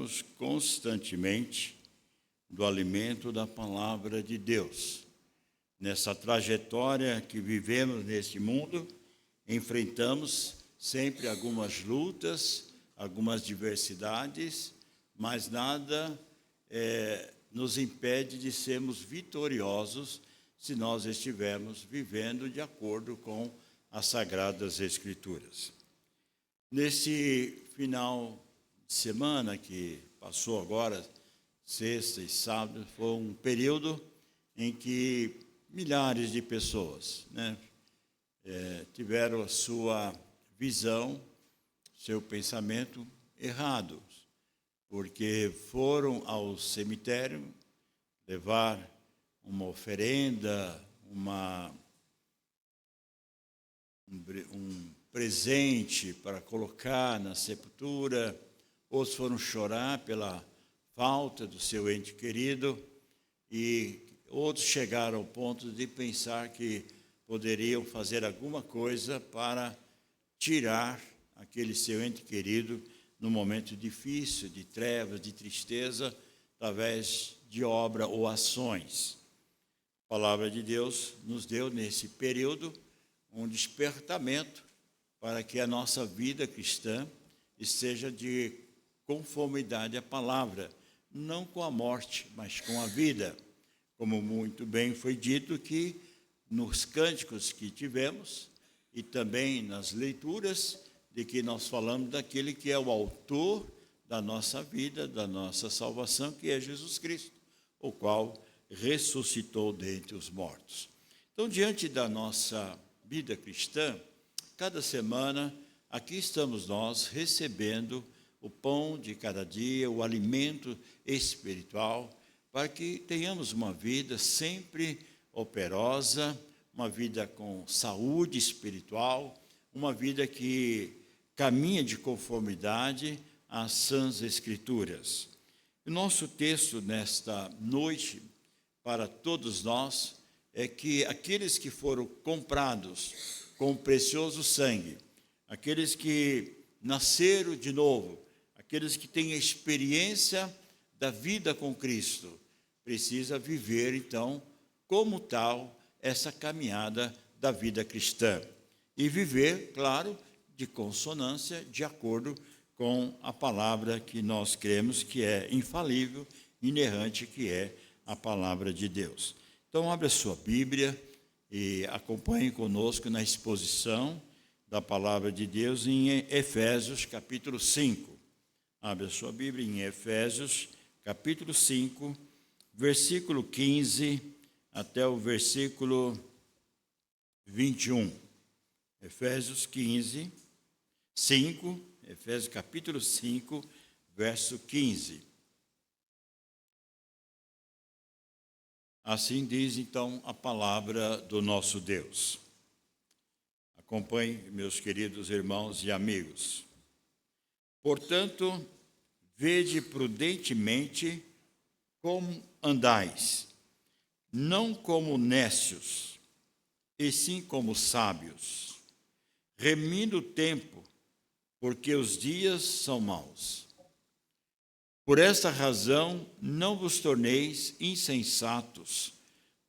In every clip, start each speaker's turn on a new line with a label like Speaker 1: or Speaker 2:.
Speaker 1: precisamos constantemente do alimento da palavra de Deus. Nessa trajetória que vivemos neste mundo, enfrentamos sempre algumas lutas, algumas diversidades, mas nada nos impede de sermos vitoriosos se nós estivermos vivendo de acordo com as Sagradas Escrituras. Nesse final de semana que passou agora, sexta e sábado, foi um período em que milhares de pessoas tiveram a sua visão, seu pensamento errado, porque foram ao cemitério levar uma oferenda, um presente para colocar na sepultura, outros foram chorar pela falta do seu ente querido, e outros chegaram ao ponto de pensar que poderiam fazer alguma coisa para tirar aquele seu ente querido num momento difícil, de trevas, de tristeza, através de obra ou ações. A palavra de Deus nos deu, nesse período, um despertamento para que a nossa vida cristã esteja de conformidade à palavra, não com a morte, mas com a vida. Como muito bem foi dito que nos cânticos que tivemos e também nas leituras, de que nós falamos daquele que é o autor da nossa vida, da nossa salvação, que é Jesus Cristo, o qual ressuscitou dentre os mortos. Então, diante da nossa vida cristã, cada semana, aqui estamos nós recebendo o pão de cada dia, o alimento espiritual, para que tenhamos uma vida sempre operosa, uma vida com saúde espiritual, uma vida que caminha de conformidade às sãs Escrituras. O nosso texto nesta noite, para todos nós, é que aqueles que foram comprados com o precioso sangue, aqueles que nasceram de novo, aqueles que têm a experiência da vida com Cristo, precisa viver, então, como tal, essa caminhada da vida cristã. E viver, claro, de consonância, de acordo com a palavra que nós cremos que é infalível, inerrante, que é a palavra de Deus. Então, abra a sua Bíblia e acompanhe conosco na exposição da palavra de Deus em Efésios, capítulo 5. Abra a sua Bíblia em Efésios, capítulo 5, versículo 15 até o versículo 21. Efésios 5, Efésios capítulo 5, verso 15. Assim diz, então, a palavra do nosso Deus. Acompanhe, meus queridos irmãos e amigos. Portanto, vede prudentemente como andais, não como nécios, e sim como sábios, remindo o tempo, porque os dias são maus. Por esta razão, não vos torneis insensatos,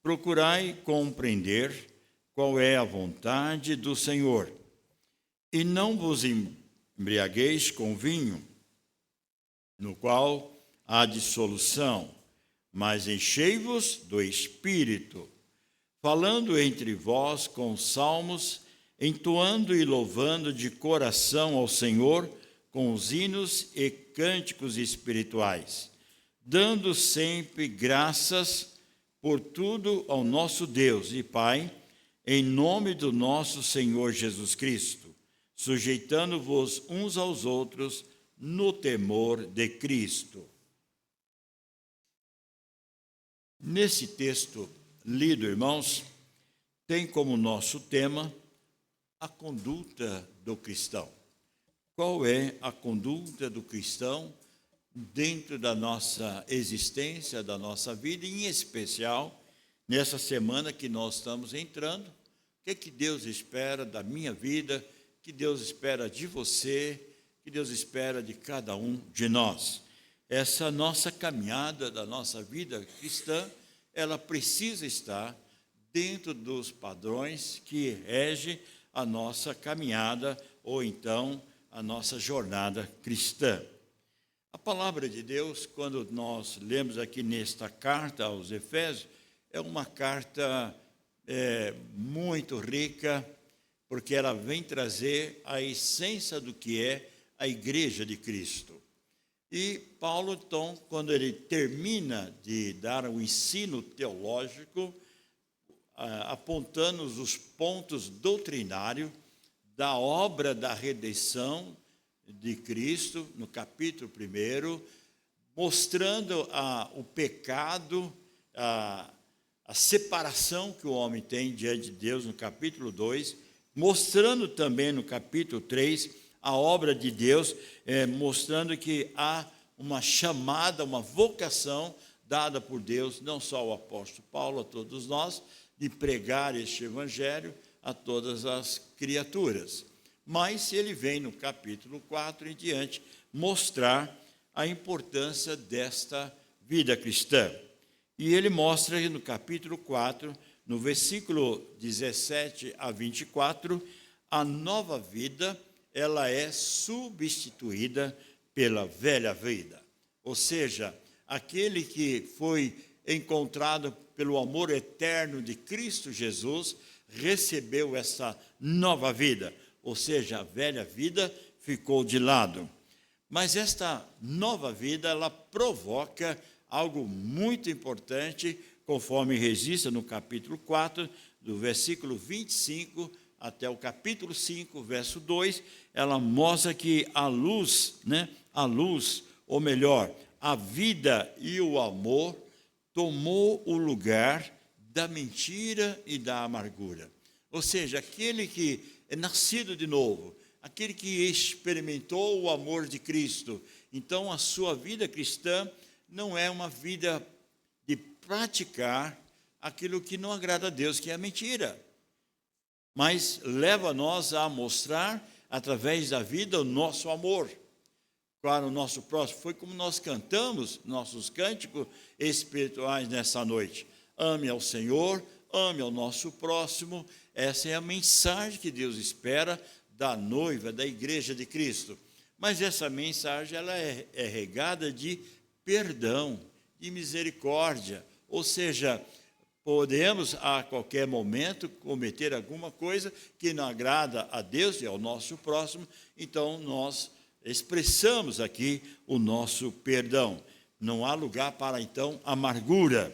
Speaker 1: procurai compreender qual é a vontade do Senhor, e não vos embriagueis com vinho, no qual há dissolução, mas enchei-vos do Espírito, falando entre vós com salmos, entoando e louvando de coração ao Senhor com os hinos e cânticos espirituais, dando sempre graças por tudo ao nosso Deus e Pai, em nome do nosso Senhor Jesus Cristo, sujeitando-vos uns aos outros no temor de Cristo. Nesse texto lido, irmãos, tem como nosso tema a conduta do cristão. Qual é a conduta do cristão dentro da nossa existência, da nossa vida, e em especial nessa semana que nós estamos entrando? O que é que Deus espera da minha vida, que Deus espera de você, que Deus espera de cada um de nós? essa nossa caminhada da nossa vida cristã, ela precisa estar dentro dos padrões que regem a nossa caminhada ou então a nossa jornada cristã. A palavra de Deus, quando nós lemos aqui nesta carta aos Efésios, é uma carta muito rica, porque ela vem trazer a essência do que é a igreja de Cristo. E Paulo, então, quando ele termina de dar o ensino teológico, apontando os pontos doutrinários da obra da redenção de Cristo, no capítulo 1, mostrando o pecado, a separação que o homem tem diante de Deus, no capítulo 2, mostrando também no capítulo 3 a obra de Deus, mostrando que há uma chamada, uma vocação dada por Deus, não só ao apóstolo Paulo, a todos nós, de pregar este evangelho a todas as criaturas. Mas ele vem no capítulo 4 em diante mostrar a importância desta vida cristã. E ele mostra no capítulo 4, no versículo 17 a 24, a nova vida, ela é substituída pela velha vida. Ou seja, aquele que foi encontrado pelo amor eterno de Cristo Jesus, recebeu essa nova vida. Ou seja, a velha vida ficou de lado. Mas esta nova vida, ela provoca algo muito importante, conforme registra no capítulo 4, do versículo 25 até o capítulo 5, verso 2, ela mostra que a luz, ou melhor, a vida e o amor tomou o lugar da mentira e da amargura. Ou seja, aquele que é nascido de novo, aquele que experimentou o amor de Cristo, então a sua vida cristã não é uma vida de praticar aquilo que não agrada a Deus, que é a mentira, mas leva nós a mostrar, através da vida, o nosso amor para o nosso próximo. Foi como nós cantamos nossos cânticos espirituais nessa noite. Ame ao Senhor, ame ao nosso próximo. Essa é a mensagem que Deus espera da noiva, da igreja de Cristo. Mas essa mensagem ela é regada de perdão, de misericórdia. Ou seja, podemos a qualquer momento cometer alguma coisa que não agrada a Deus e ao nosso próximo, então nós expressamos aqui o nosso perdão. Não há lugar para, então, amargura.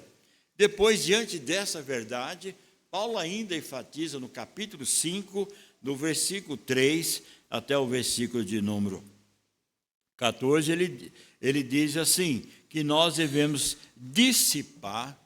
Speaker 1: Depois, diante dessa verdade, Paulo ainda enfatiza no capítulo 5, do versículo 3 até o versículo de número 14, ele diz assim, que nós devemos dissipar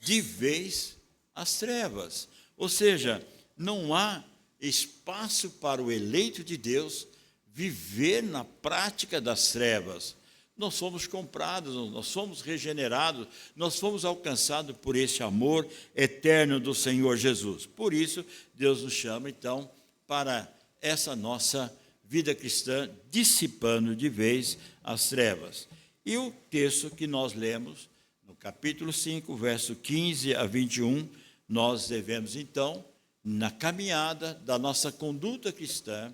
Speaker 1: de vez as trevas. Ou seja, não há espaço para o eleito de Deus viver na prática das trevas. Nós somos comprados, nós somos regenerados, nós fomos alcançados por esse amor eterno do Senhor Jesus. Por isso, Deus nos chama, então, para essa nossa vida cristã, dissipando de vez as trevas. E o texto que nós lemos, no capítulo 5, verso 15 a 21, nós devemos, então, na caminhada da nossa conduta cristã,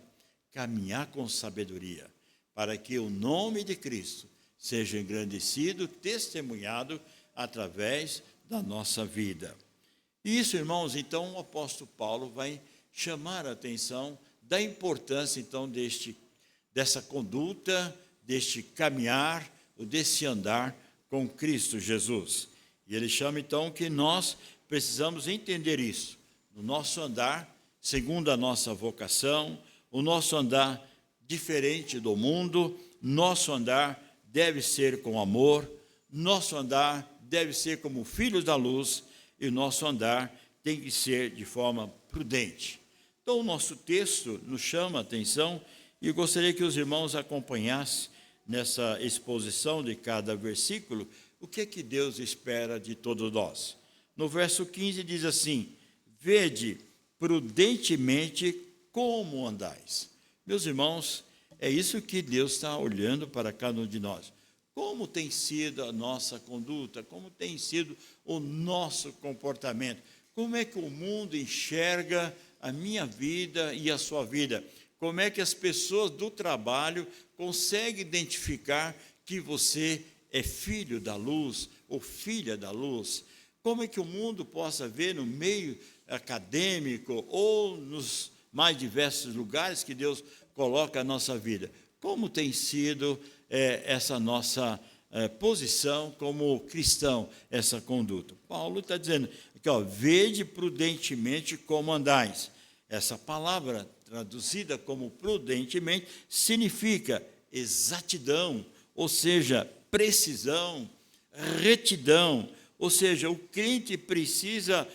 Speaker 1: caminhar com sabedoria, para que o nome de Cristo seja engrandecido, testemunhado através da nossa vida. E isso, irmãos, então o apóstolo Paulo vai chamar a atenção da importância, então, dessa conduta, deste caminhar, desse andar com Cristo Jesus. E ele chama, então, que nós precisamos entender isso, no nosso andar, segundo a nossa vocação, o nosso andar diferente do mundo, nosso andar deve ser com amor, nosso andar deve ser como filhos da luz, e o nosso andar tem que ser de forma prudente. Então, o nosso texto nos chama a atenção, e eu gostaria que os irmãos acompanhassem nessa exposição de cada versículo, o que é que Deus espera de todos nós. No verso 15 diz assim, vede prudentemente como andais. Meus irmãos, é isso que Deus está olhando para cada um de nós. como tem sido a nossa conduta, como tem sido o nosso comportamento, como é que o mundo enxerga a minha vida e a sua vida, como é que as pessoas do trabalho conseguem identificar que você é filho da luz ou filha da luz, como é que o mundo possa ver no meio acadêmico ou nos mais diversos lugares que Deus coloca a nossa vida, como tem sido essa nossa posição como cristão, essa conduta. Paulo está dizendo aqui, vede prudentemente como andais. Essa palavra, traduzida como prudentemente, significa exatidão, ou seja, precisão, retidão, ou seja, o crente precisa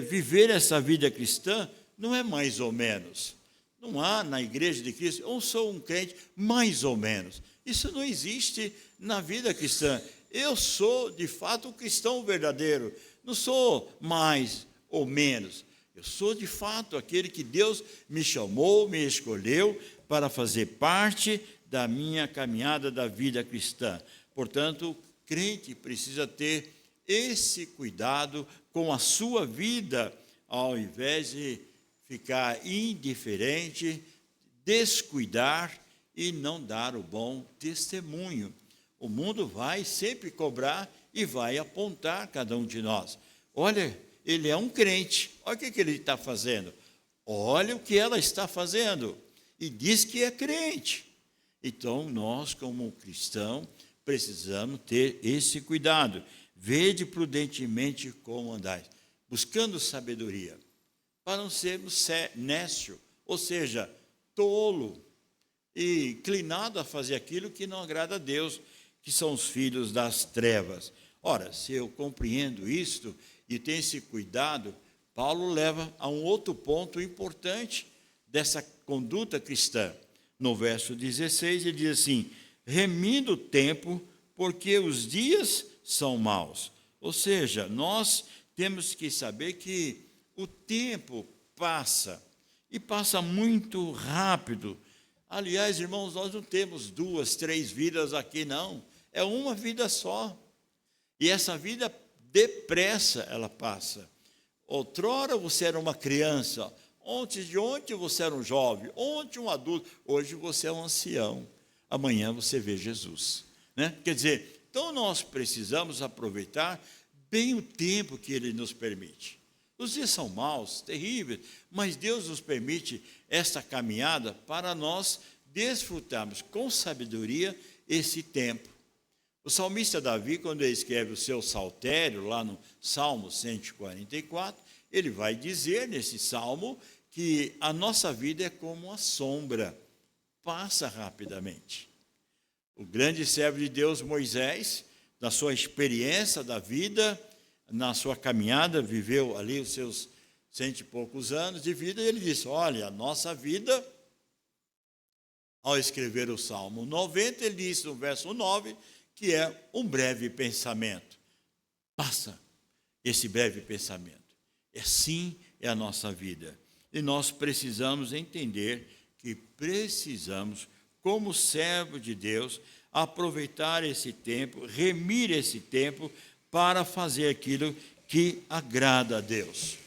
Speaker 1: viver essa vida cristã, não é mais ou menos. Não há na igreja de Cristo, eu sou um crente mais ou menos. Isso não existe na vida cristã. Eu sou, de fato, um cristão verdadeiro. Não sou mais ou menos. Eu sou, de fato, aquele que Deus me chamou, me escolheu para fazer parte da minha caminhada da vida cristã. Portanto, o crente precisa ter esse cuidado com a sua vida, ao invés de ficar indiferente, descuidar e não dar o bom testemunho. O mundo vai sempre cobrar e vai apontar cada um de nós. Olha, ele é um crente, olha o que ele está fazendo. Olha o que ela está fazendo. E diz que é crente. Então, nós, como cristão, precisamos ter esse cuidado. Vede prudentemente como andais, buscando sabedoria, para não sermos nécio, ou seja, tolo, e inclinado a fazer aquilo que não agrada a Deus, que são os filhos das trevas. Ora, se eu compreendo isto e tenho esse cuidado, Paulo leva a um outro ponto importante dessa conduta cristã. No verso 16, ele diz assim, remindo o tempo, porque os dias são maus. Ou seja, nós temos que saber que o tempo passa, e passa muito rápido. Aliás, irmãos, nós não temos 2, 3 vidas aqui, não. É uma vida só. E essa vida, depressa, ela passa. Outrora você era uma criança, antes de ontem você era um jovem, ontem um adulto, hoje você é um ancião. Amanhã você vê Jesus. Né? Quer dizer, então nós precisamos aproveitar bem o tempo que Ele nos permite. Os dias são maus, terríveis, mas Deus nos permite esta caminhada para nós desfrutarmos com sabedoria esse tempo. O salmista Davi, quando ele escreve o seu saltério, lá no Salmo 144, ele vai dizer nesse salmo que a nossa vida é como uma sombra, passa rapidamente. O grande servo de Deus, Moisés, na sua experiência da vida, na sua caminhada, viveu ali os seus 100 e poucos anos de vida, e ele disse, olha, a nossa vida, ao escrever o Salmo 90, ele disse no verso 9, que é um breve pensamento. Passa esse breve pensamento. Assim é a nossa vida. E nós precisamos entender que precisamos, como servo de Deus, aproveitar esse tempo, remir esse tempo, para fazer aquilo que agrada a Deus.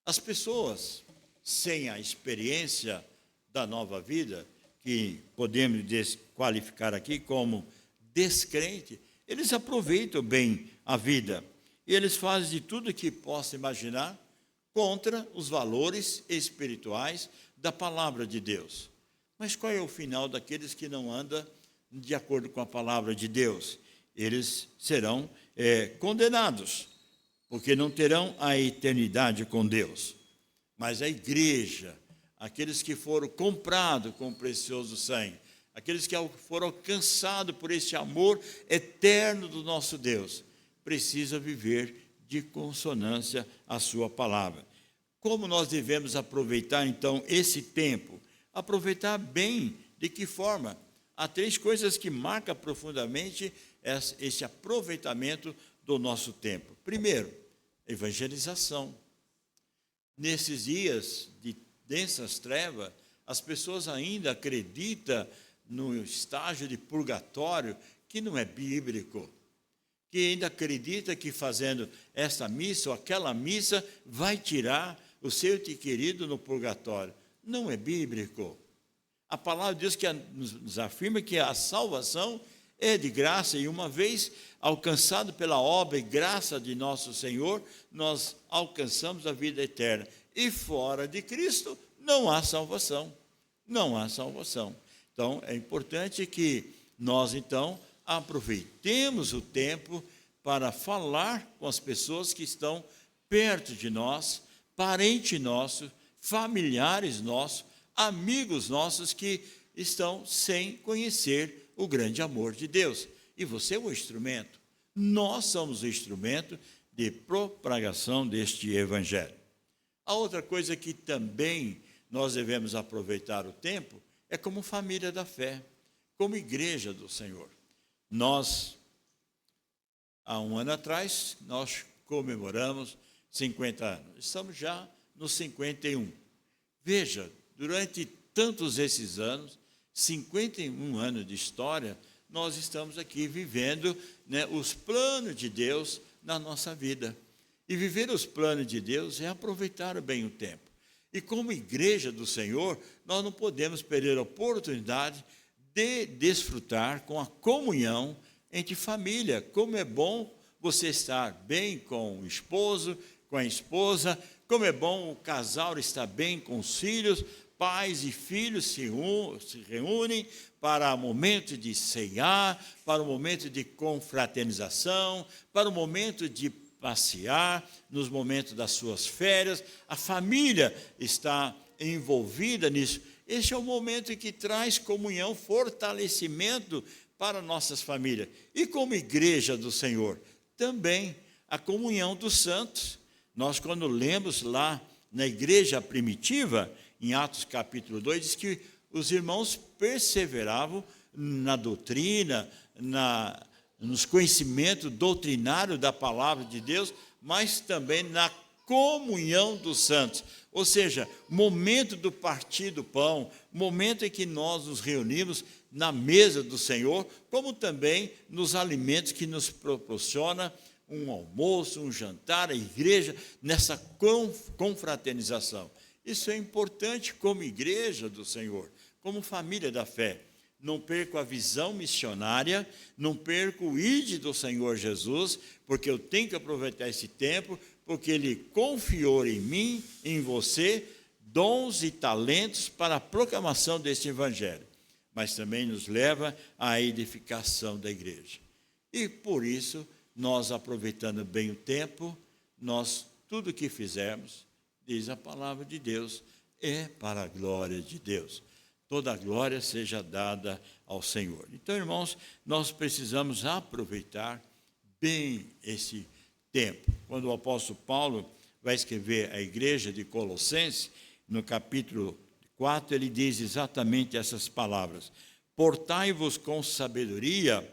Speaker 1: As pessoas sem a experiência da nova vida, que podemos desqualificar aqui como descrente, eles aproveitam bem a vida. E eles fazem de tudo que possa imaginar contra os valores espirituais da palavra de Deus. Mas qual é o final daqueles que não andam de acordo com a palavra de Deus? Eles serão condenados, porque não terão a eternidade com Deus. Mas a igreja, aqueles que foram comprados com o precioso sangue, aqueles que foram alcançados por esse amor eterno do nosso Deus, precisa viver de consonância à sua palavra. Como nós devemos aproveitar, então, esse tempo? Aproveitar bem, de que forma? Há 3 coisas que marcam profundamente esse aproveitamento do nosso tempo. Primeiro, evangelização. Nesses dias de densas trevas, as pessoas ainda acreditam no estágio de purgatório, que não é bíblico, que ainda acredita que fazendo essa missa ou aquela missa vai tirar o seu ente querido no purgatório. Não é bíblico. A palavra de Deus que nos afirma que a salvação é de graça, e uma vez alcançado pela obra e graça de nosso Senhor, nós alcançamos a vida eterna. E fora de Cristo não há salvação. Não há salvação. Então, é importante que nós, então, aproveitemos o tempo para falar com as pessoas que estão perto de nós, parentes nossos, familiares nossos, amigos nossos que estão sem conhecer o grande amor de Deus. E você é o instrumento. Nós somos o instrumento de propagação deste evangelho. A outra coisa que também nós devemos aproveitar o tempo é como família da fé, como igreja do Senhor. Nós, há um ano atrás, nós comemoramos 50 anos. Estamos já nos 51. Veja, durante tantos esses anos, 51 anos de história, nós estamos aqui vivendo, né, os planos de Deus na nossa vida. E viver os planos de Deus é aproveitar bem o tempo. E como igreja do Senhor, nós não podemos perder a oportunidade de desfrutar com a comunhão entre família. Como é bom você estar bem com o esposo, com a esposa, como é bom o casal estar bem com os filhos, pais e filhos se reúnem para o momento de ceiar, para o momento de confraternização, para o momento de passear, nos momentos das suas férias. A família está envolvida nisso. Este é o momento que traz comunhão, fortalecimento para nossas famílias. E como igreja do Senhor, também a comunhão dos santos. Nós, quando lemos lá na igreja primitiva, em Atos capítulo 2, diz que os irmãos perseveravam na doutrina, nos conhecimentos doutrinários da palavra de Deus, mas também na comunhão dos santos. Ou seja, momento do partir do pão, momento em que nós nos reunimos na mesa do Senhor, como também nos alimentos que nos proporciona um almoço, um jantar, a igreja, nessa confraternização. Isso é importante como igreja do Senhor, como família da fé. Não perco a visão missionária, não perco o ide do Senhor Jesus, porque eu tenho que aproveitar esse tempo, porque Ele confiou em mim, em você, dons e talentos para a proclamação deste evangelho, mas também nos leva à edificação da igreja. E por isso, nós aproveitando bem o tempo, nós, tudo que fizermos, diz a palavra de Deus, é para a glória de Deus. Toda a glória seja dada ao Senhor. Então, irmãos, nós precisamos aproveitar bem esse tempo. Quando o apóstolo Paulo vai escrever à igreja de Colossenses, no capítulo 4, ele diz exatamente essas palavras: portai-vos com sabedoria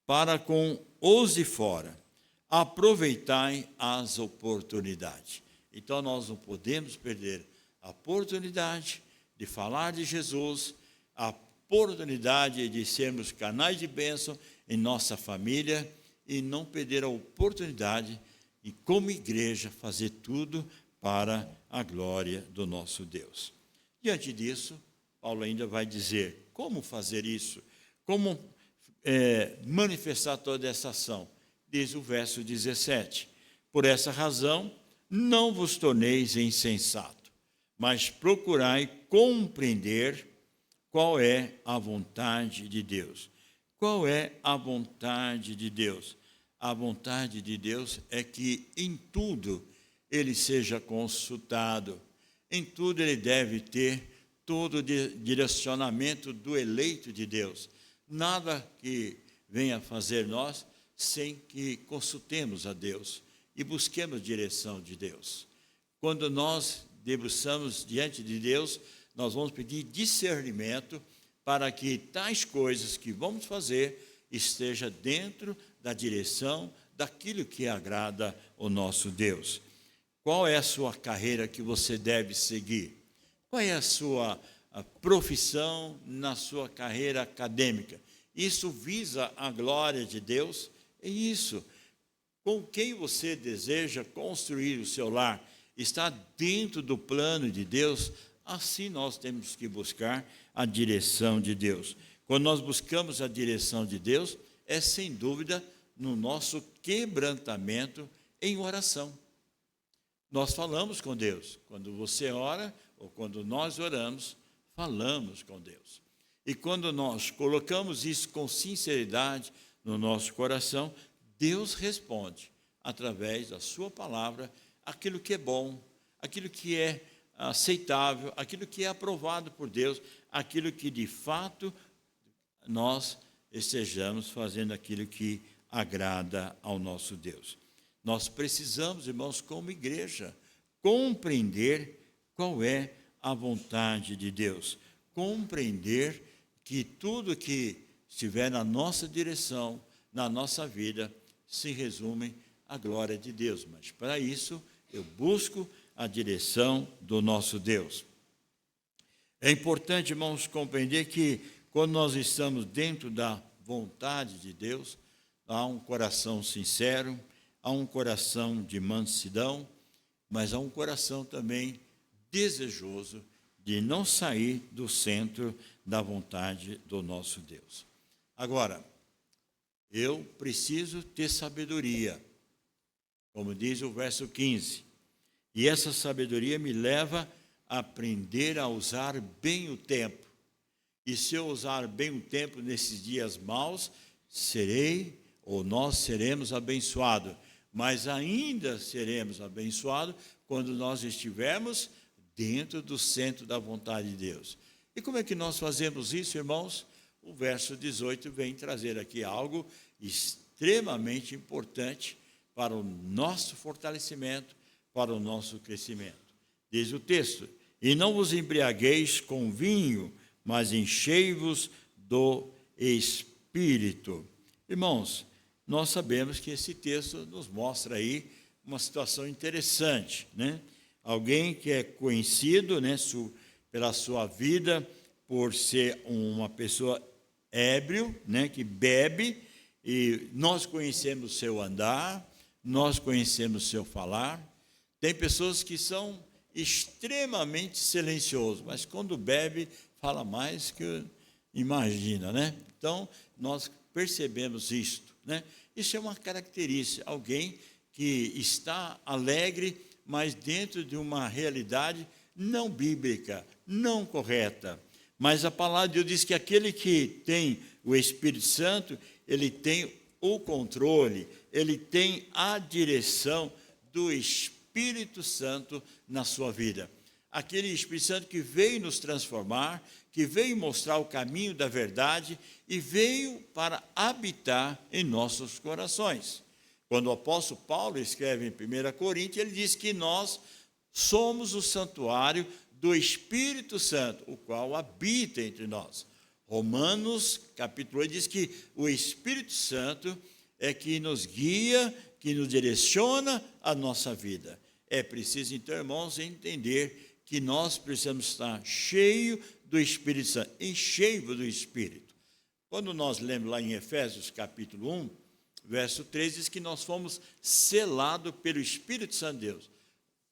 Speaker 1: para com os de fora, aproveitai as oportunidades. Então, nós não podemos perder a oportunidade de falar de Jesus, a oportunidade de sermos canais de bênção em nossa família e não perder a oportunidade de, como igreja, fazer tudo para a glória do nosso Deus. Diante disso, Paulo ainda vai dizer como fazer isso, como manifestar toda essa ação. Diz o verso 17: por essa razão, não vos torneis insensato, mas procurai compreender qual é a vontade de Deus. Qual é a vontade de Deus? A vontade de Deus é que em tudo ele seja consultado, em tudo ele deve ter todo o direcionamento do eleito de Deus. Nada que venha fazer nós sem que consultemos a Deus e busquemos direção de Deus. Quando nós debruçamos diante de Deus, nós vamos pedir discernimento para que tais coisas que vamos fazer esteja dentro da direção daquilo que agrada ao nosso Deus. Qual é a sua carreira que você deve seguir? Qual é a sua profissão na sua carreira acadêmica? Isso visa a glória de Deus? É isso. Com quem você deseja construir o seu lar? Está dentro do plano de Deus? Assim nós temos que buscar a direção de Deus. Quando nós buscamos a direção de Deus, é sem dúvida no nosso quebrantamento em oração. Nós falamos com Deus. Quando você ora, ou quando nós oramos, falamos com Deus. E quando nós colocamos isso com sinceridade no nosso coração, Deus responde através da sua palavra aquilo que é bom, aquilo que é aceitável, aquilo que é aprovado por Deus, aquilo que de fato nós estejamos fazendo aquilo que agrada ao nosso Deus. Nós precisamos, irmãos, como igreja, compreender qual é a vontade de Deus, compreender que tudo que estiver na nossa direção, na nossa vida, se resume à glória de Deus. Mas para isso, eu busco a direção do nosso Deus. É importante, irmãos, compreender que quando nós estamos dentro da vontade de Deus, há um coração sincero, há um coração de mansidão, mas há um coração também desejoso de não sair do centro da vontade do nosso Deus. Agora, eu preciso ter sabedoria, como diz o verso 15, e essa sabedoria me leva a aprender a usar bem o tempo. E se eu usar bem o tempo nesses dias maus, serei ou nós seremos abençoados, mas ainda seremos abençoados quando nós estivermos dentro do centro da vontade de Deus. E como é que nós fazemos isso, irmãos? O verso 18 vem trazer aqui algo extremamente importante para o nosso fortalecimento, para o nosso crescimento. Diz o texto: e não vos embriagueis com vinho, mas enchei-vos do Espírito. Irmãos, nós sabemos que esse texto nos mostra aí uma situação interessante, né? Alguém que é conhecido, né, pela sua vida, por ser uma pessoa ébrio, né, que bebe, e nós conhecemos o seu andar, nós conhecemos o seu falar. Tem pessoas que são extremamente silenciosos, mas quando bebe, fala mais que imagina, né? Então, nós percebemos isto, né? Isso é uma característica, alguém que está alegre, mas dentro de uma realidade não bíblica, não correta. Mas a palavra de Deus diz que aquele que tem o Espírito Santo, ele tem o controle, ele tem a direção do Espírito Santo na sua vida. Aquele Espírito Santo que veio nos transformar, que veio mostrar o caminho da verdade e veio para habitar em nossos corações. Quando o apóstolo Paulo escreve em 1 Coríntios, ele diz que nós somos o santuário do Espírito Santo, o qual habita entre nós. Romanos, capítulo 8, diz que o Espírito Santo é que nos guia, que nos direciona a nossa vida. É preciso, então, irmãos, entender que nós precisamos estar cheio do Espírito Santo, enchei-vos do Espírito. Quando nós lemos lá em Efésios, capítulo 1, verso 3, diz que nós fomos selados pelo Espírito Santo de Deus,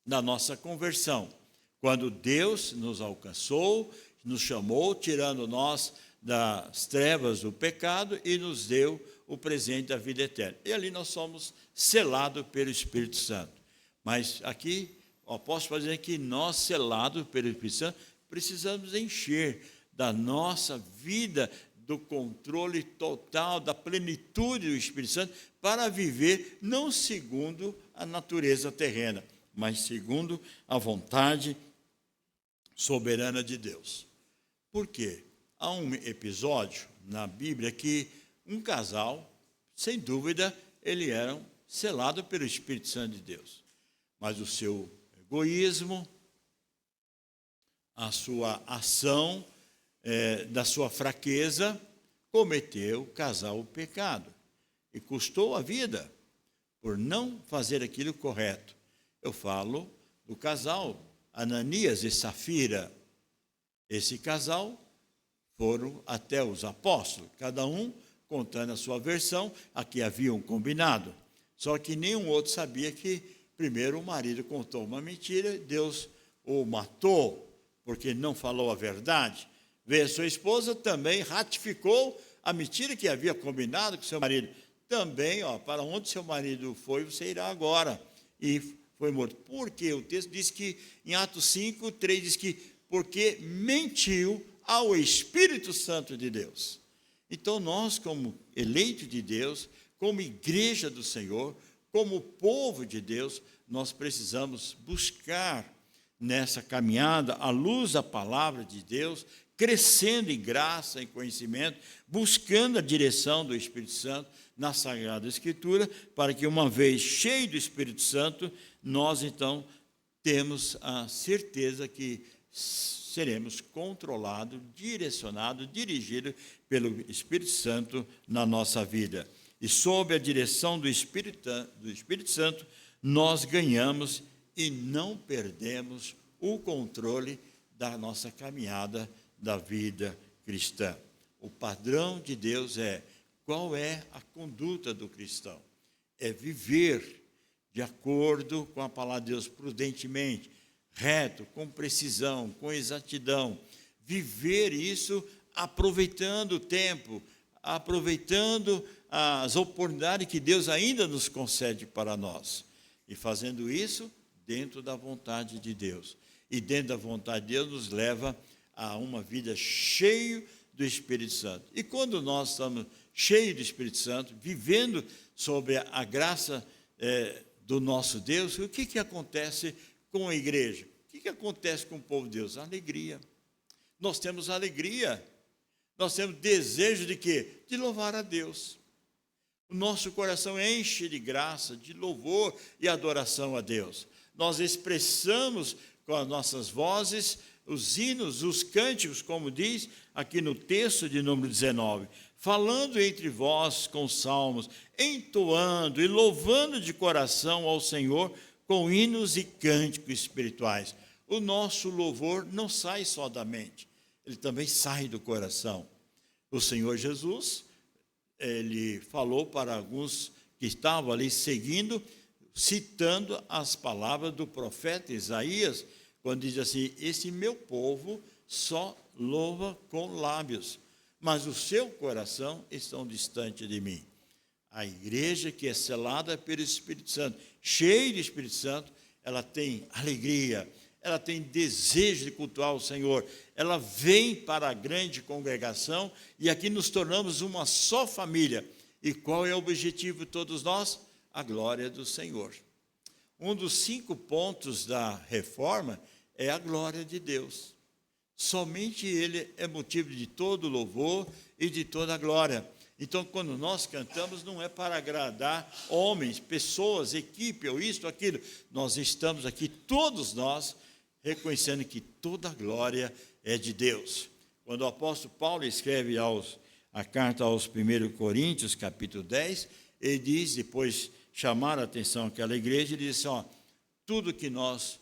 Speaker 1: na nossa conversão. Quando Deus nos alcançou, nos chamou, tirando nós das trevas do pecado e nos deu o presente da vida eterna. E ali nós somos selados pelo Espírito Santo. Mas aqui o apóstolo vai dizer que nós, selados pelo Espírito Santo, precisamos encher da nossa vida do controle total, da plenitude do Espírito Santo, para viver não segundo a natureza terrena, mas segundo a vontade soberana de Deus. Por quê? Há um episódio na Bíblia que um casal, sem dúvida, ele era selado pelo Espírito Santo de Deus. Mas o seu egoísmo, a sua ação, da sua fraqueza, cometeu o casal o pecado. E custou a vida por não fazer aquilo correto. Eu falo do casal Ananias e Safira. Esse casal foram até os apóstolos, cada um contando a sua versão. Aqui havia um combinado, só que nenhum outro sabia que primeiro o marido contou uma mentira, Deus o matou, porque não falou a verdade. Veio a sua esposa, também ratificou a mentira que havia combinado com seu marido. Também, para onde seu marido foi, você irá agora. E foi morto. Porque o texto diz que, em Atos 5, 3, diz que, porque mentiu ao Espírito Santo de Deus. Então, nós, como eleitos de Deus, como igreja do Senhor, como povo de Deus, nós precisamos buscar nessa caminhada, à luz da palavra de Deus, crescendo em graça, em conhecimento, buscando a direção do Espírito Santo na Sagrada Escritura, para que, uma vez cheio do Espírito Santo, nós, então, temos a certeza que seremos controlados, direcionados, dirigidos pelo Espírito Santo na nossa vida. E sob a direção do Espírito Santo, nós ganhamos e não perdemos o controle da nossa caminhada da vida cristã. O padrão de Deus qual é a conduta do cristão? É viver de acordo com a palavra de Deus, prudentemente, reto, com precisão, com exatidão. Viver isso aproveitando o tempo, aproveitando as oportunidades que Deus ainda nos concede para nós. E fazendo isso dentro da vontade de Deus. E dentro da vontade de Deus nos leva a uma vida cheia do Espírito Santo. E quando nós estamos cheios do Espírito Santo, vivendo sobre a graça do nosso Deus, o que acontece com a igreja? O que acontece com o povo de Deus? Alegria. Nós temos alegria. Nós temos desejo de quê? De louvar a Deus. O nosso coração enche de graça, de louvor e adoração a Deus. Nós expressamos com as nossas vozes os hinos, os cânticos, como diz aqui no texto de número 19, falando entre vós com salmos, entoando e louvando de coração ao Senhor com hinos e cânticos espirituais. O nosso louvor não sai só da mente, ele também sai do coração. O Senhor Jesus, ele falou para alguns que estavam ali seguindo, citando as palavras do profeta Isaías, quando diz assim: esse meu povo só louva com lábios, mas o seu coração está distante de mim. A igreja que é selada pelo Espírito Santo, cheia de Espírito Santo, ela tem alegria, ela tem desejo de cultuar o Senhor, ela vem para a grande congregação e aqui nos tornamos uma só família. E qual é o objetivo de todos nós? A glória do Senhor. Um dos 5 pontos da reforma é a glória de Deus. Somente Ele é motivo de todo louvor e de toda glória. Então, quando nós cantamos, não é para agradar homens, pessoas, equipe, ou isto, aquilo. Nós estamos aqui, todos nós, reconhecendo que toda a glória é de Deus. Quando o apóstolo Paulo escreve a carta aos 1 Coríntios, capítulo 10, ele diz, depois chamar a atenção àquela igreja, ele diz assim: tudo que nós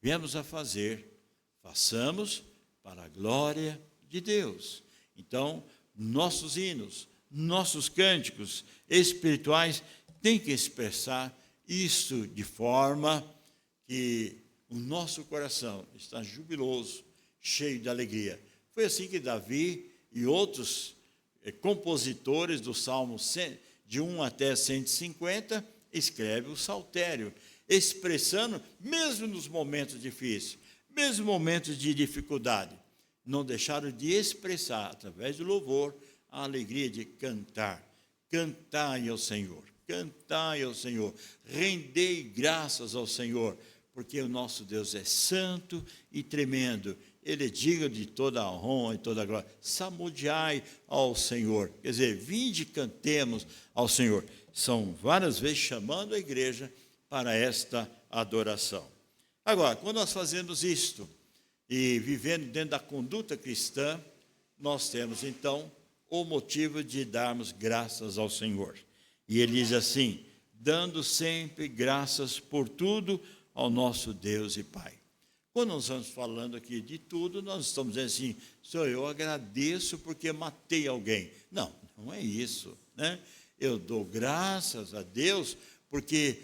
Speaker 1: viemos a fazer, façamos para a glória de Deus. Então, nossos hinos, nossos cânticos espirituais têm que expressar isso de forma que o nosso coração está jubiloso, cheio de alegria. Foi assim que Davi e outros compositores do Salmo de 1 até 150 escrevem o saltério, expressando, mesmo nos momentos difíceis, mesmo momentos de dificuldade, não deixaram de expressar, através do louvor, a alegria de cantar. Cantai ao Senhor, cantai ao Senhor, rendei graças ao Senhor, porque o nosso Deus é santo e tremendo, Ele é digno de toda a honra e toda a glória. Salmodiai ao Senhor, quer dizer, vinde e cantemos ao Senhor. São várias vezes chamando a igreja para esta adoração. Agora, quando nós fazemos isto e vivendo dentro da conduta cristã, nós temos então o motivo de darmos graças ao Senhor. E ele diz assim: dando sempre graças por tudo ao nosso Deus e Pai. Quando nós estamos falando aqui de tudo, nós estamos dizendo assim: Senhor, eu agradeço porque matei alguém. Não, não é isso, né? Eu dou graças a Deus porque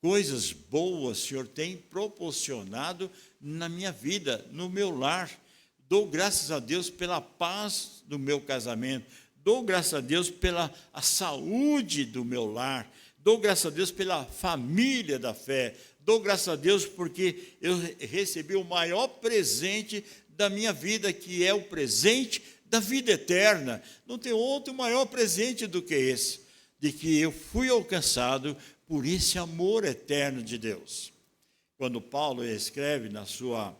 Speaker 1: coisas boas o Senhor tem proporcionado na minha vida, no meu lar. Dou graças a Deus pela paz do meu casamento. Dou graças a Deus pela a saúde do meu lar. Dou graças a Deus pela família da fé. Dou graças a Deus porque eu recebi o maior presente da minha vida, que é o presente da vida eterna. Não tem outro maior presente do que esse, de que eu fui alcançado por esse amor eterno de Deus. Quando Paulo escreve na sua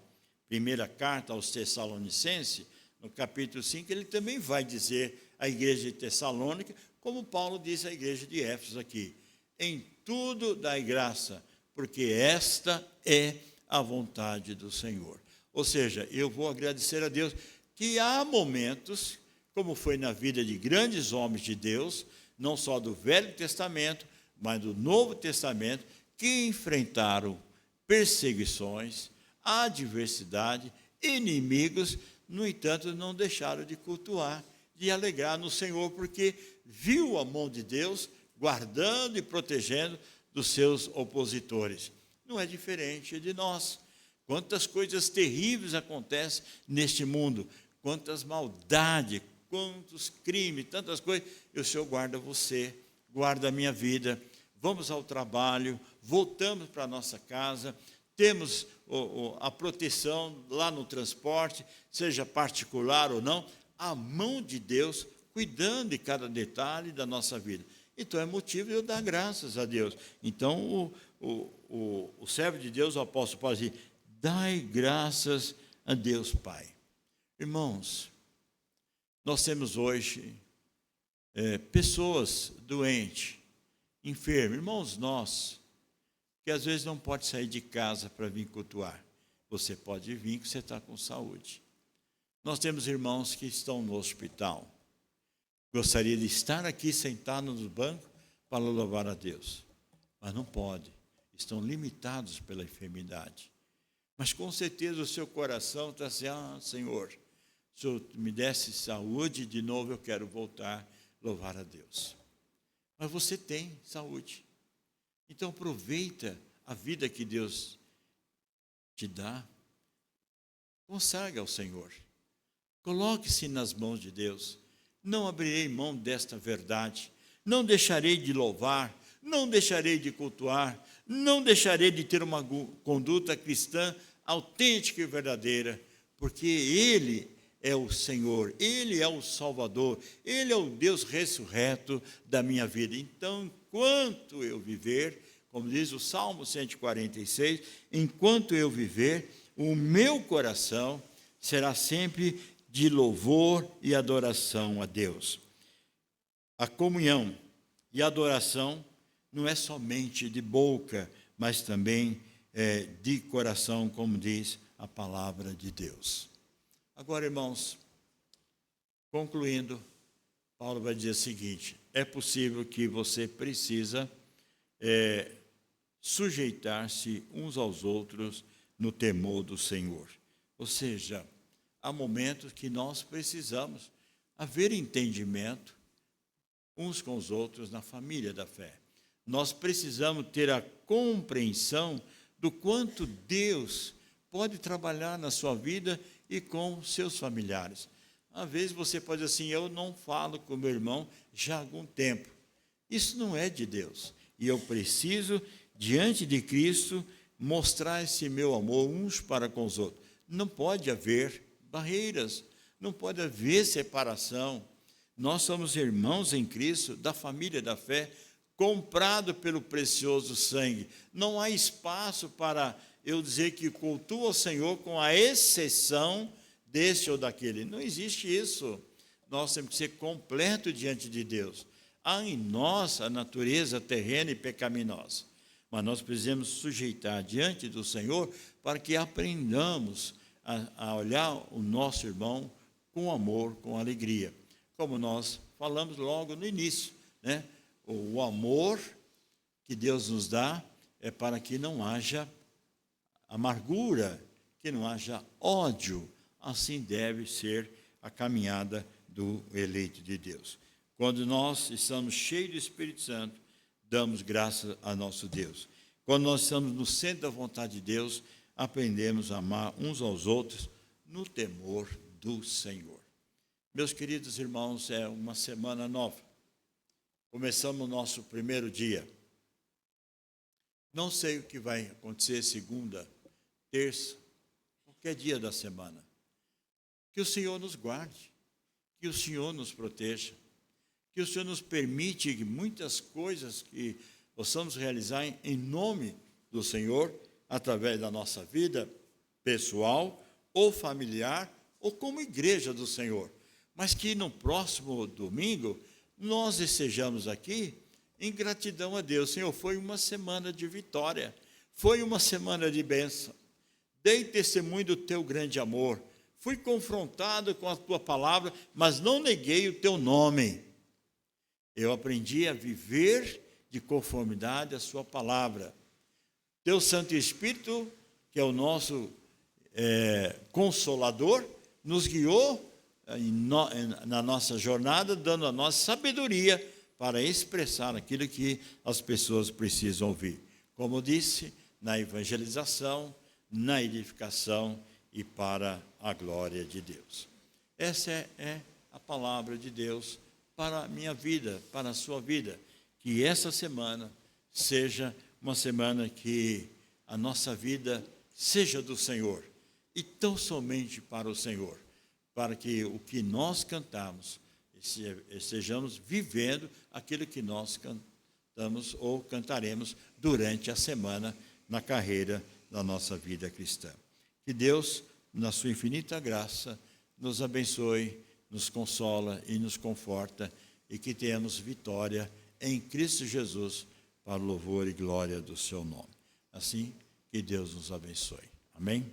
Speaker 1: primeira carta aos Tessalonicenses, no capítulo 5, ele também vai dizer à igreja de Tessalônica, como Paulo disse à igreja de Éfeso aqui: em tudo dai graça, porque esta é a vontade do Senhor. Ou seja, eu vou agradecer a Deus que há momentos, como foi na vida de grandes homens de Deus, não só do Velho Testamento, mas do Novo Testamento, que enfrentaram perseguições, adversidade, inimigos, no entanto, não deixaram de cultuar, de alegrar no Senhor, porque viu a mão de Deus guardando e protegendo dos seus opositores. Não é diferente de nós. Quantas coisas terríveis acontecem neste mundo, quantas maldades, quantos crimes, tantas coisas, e o Senhor guarda você, guarda a minha vida. Vamos ao trabalho, voltamos para a nossa casa, temos a proteção lá no transporte, seja particular ou não, a mão de Deus cuidando de cada detalhe da nossa vida. Então é motivo de eu dar graças a Deus. Então o servo de Deus, o apóstolo Paulo, diz: dai graças a Deus Pai. Irmãos, nós temos hoje pessoas doentes, enfermas, irmãos nossos, que às vezes não pode sair de casa para vir cultuar. Você pode vir que você está com saúde. Nós temos irmãos que estão no hospital. Gostaria de estar aqui sentado nos bancos para louvar a Deus, mas não pode. Estão limitados pela enfermidade. Mas com certeza o seu coração está assim: ah, Senhor, se eu me desse saúde de novo, eu quero voltar a louvar a Deus. Mas você tem saúde. Então aproveita a vida que Deus te dá. Consagre ao Senhor. Coloque-se nas mãos de Deus. Não abrirei mão desta verdade. Não deixarei de louvar. Não deixarei de cultuar. Não deixarei de ter uma conduta cristã autêntica e verdadeira. Porque Ele é o Senhor. Ele é o Salvador. Ele é o Deus ressurreto da minha vida. Então, enquanto eu viver, como diz o Salmo 146, enquanto eu viver, o meu coração será sempre de louvor e adoração a Deus. A comunhão e a adoração não é somente de boca, mas também de coração, como diz a palavra de Deus. Agora, irmãos, concluindo, Paulo vai dizer o seguinte: é possível que você precisa sujeitar-se uns aos outros no temor do Senhor. Ou seja, há momentos que nós precisamos haver entendimento uns com os outros na família da fé. Nós precisamos ter a compreensão do quanto Deus pode trabalhar na sua vida e com seus familiares. Às vezes você pode dizer assim: eu não falo com meu irmão já há algum tempo. Isso não é de Deus. E eu preciso, diante de Cristo, mostrar esse meu amor uns para com os outros. Não pode haver barreiras, não pode haver separação. Nós somos irmãos em Cristo, da família da fé, comprado pelo precioso sangue. Não há espaço para eu dizer que cultuo ao Senhor com a exceção desse ou daquele. Não existe isso. Nós temos que ser completos diante de Deus. Há em nós a natureza terrena e pecaminosa, mas nós precisamos sujeitar diante do Senhor para que aprendamos a olhar o nosso irmão com amor, com alegria. Como nós falamos logo no início, né? O amor que Deus nos dá é para que não haja amargura, que não haja ódio. Assim deve ser a caminhada do eleito de Deus. Quando nós estamos cheios do Espírito Santo, damos graças a nosso Deus. Quando nós estamos no centro da vontade de Deus, aprendemos a amar uns aos outros no temor do Senhor. Meus queridos irmãos, é uma semana nova. Começamos o nosso primeiro dia. Não sei o que vai acontecer segunda, terça, qualquer dia da semana. Que o Senhor nos guarde, que o Senhor nos proteja, que o Senhor nos permite que muitas coisas que possamos realizar em nome do Senhor, através da nossa vida pessoal ou familiar, ou como igreja do Senhor. Mas que no próximo domingo nós estejamos aqui em gratidão a Deus. Senhor, foi uma semana de vitória, foi uma semana de bênção. Dei testemunho do teu grande amor. Fui confrontado com a tua palavra, mas não neguei o teu nome. Eu aprendi a viver de conformidade à sua palavra. Teu Santo Espírito, que é o nosso consolador, nos guiou na nossa jornada, dando a nós sabedoria para expressar aquilo que as pessoas precisam ouvir. Como disse, na evangelização, na edificação e para a glória de Deus. Essa é a palavra de Deus para a minha vida, para a sua vida. Que essa semana seja uma semana que a nossa vida seja do Senhor, e tão somente para o Senhor, para que o que nós cantamos, estejamos vivendo aquilo que nós cantamos ou cantaremos durante a semana na carreira da nossa vida cristã. Que Deus, na sua infinita graça, nos abençoe, nos consola e nos conforta, e que tenhamos vitória em Cristo Jesus, para o louvor e glória do seu nome. Assim, que Deus nos abençoe. Amém?